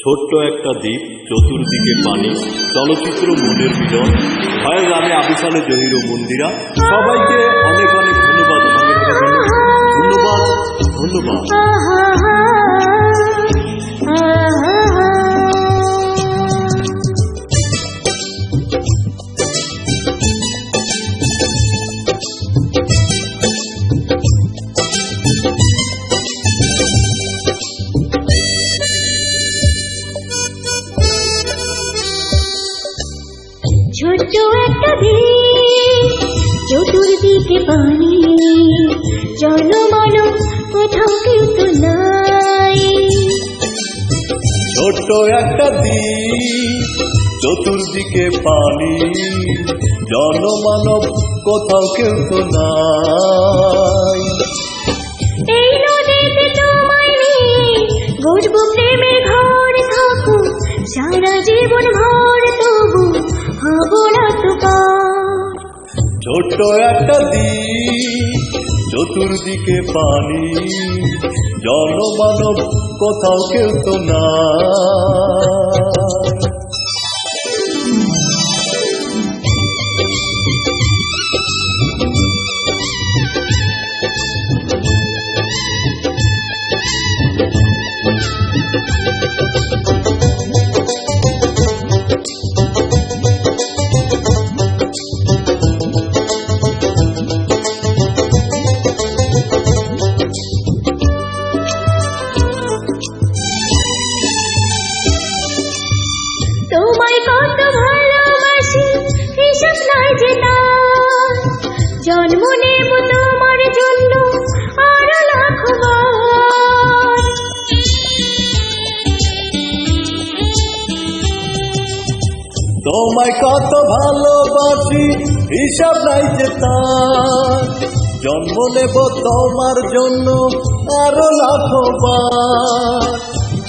ছোট্ট একটা দ্বীপ, চতুর্দিকে পানি, চলচ্চিত্র মনের মিলন, ভয়ের গানে আবিসালে জহির ও মন্দিরা। সবাইকে অনেক অনেক ধন্যবাদ। ধন্যবাদ ধন্যবাদ। ছোট্ট একটা দ্বীপ, চতুর্দিকে পানি, জনমানব কোথাও কেউ তো নাই। ছোট্ট একটা দ্বীপ, চতুর্দিকে পানি, জনমানব কোথাও কেউ তো নাই। এই নদীতে তোমায় নিয়ে গড়ব প্রেমের ঘর, থাকো সারা জীবন ভর, তবু হব না তো পার। ছোট্ট একটা দ্বীপ, চতুর্দিকে পানি, জনমানব কোথাও কেউ তো নাই। তোমায় কত ভালোবাসি, হিসাব নাই যে তার, জন্ম নেব তোমার জন্য আরো লাখো বার। তোমায় কত ভালোবাসি, হিসাব নাই যে তার, জন্ম নেব তোমার জন্য আরো লাখো বার।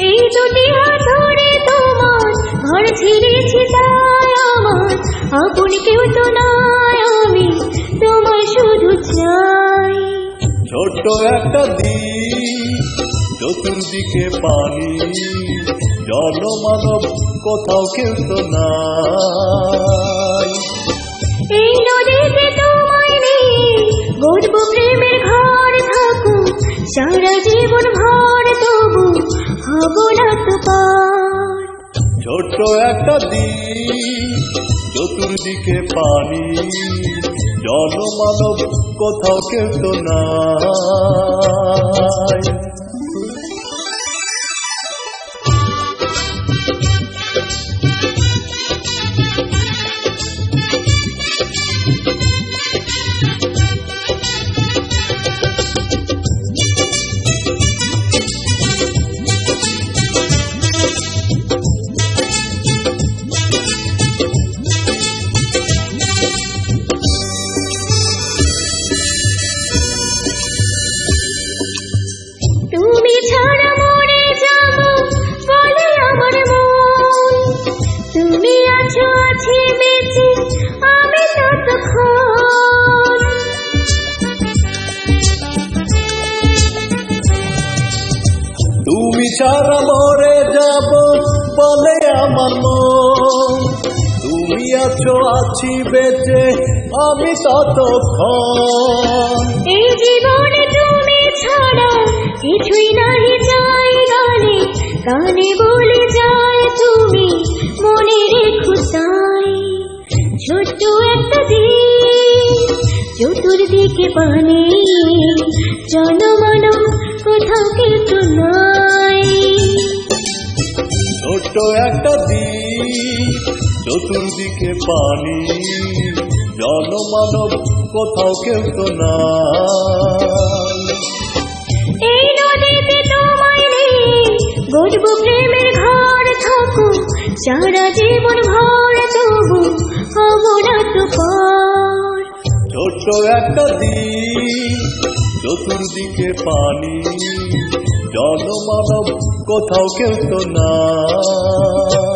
এই দুটি হাত ধরে তোমার ঘর ছিঁড়েছি, তাই আমার আপন কেউ তো নাই, আমি তোমায় শুধু চাই। ছোট্ট একটা দ্বীপ, চতুর্দিকে পানি, জনমানব কোথাও কেউ তো নাই। এই নদীতে তোমায় নিয়ে গড়ব প্রেমের ঘর, থাকো সারা জীবন ভর, তবু হব না তো পার। ছোট্ট একটা দ্বীপ, চতুর্দিকে পানি, জনমানব কোথাও কেউ তো নাই। তুমি ছাড়া মরে যাব বলে আমার মন, তুমি আছো আছি বেঁচে আমি ততক্ষণ। তুমি ছাড়া মরে যাব বলে আমার মন, তুমি আছো আছি বেঁচে আমি ততক্ষণ। এই জীবনে তুমি ছাড়া কিছুই নাহি চাই, গানে গানে বলে যায় তুমি মনে রেখো তাই। ছোট্ট একটা দ্বীপ, চতুর্দিকে পানি, জনমানব কোথাও কেউ তো নাই। ছোট্ট একটা দ্বীপ, চতুর্দিকে পানি, জনমানব কোথাও কেউ তো নাই। এই নদীতে তোমায় নিয়ে গড়ব প্রেমের ঘর, থাকো সারা জীবন ভর, তবু হব না তো পার। ছোট্ট একটা দ্বীপ, চতুর্দিকে পানি, জনমানব কোথাও কেউ তো নাই।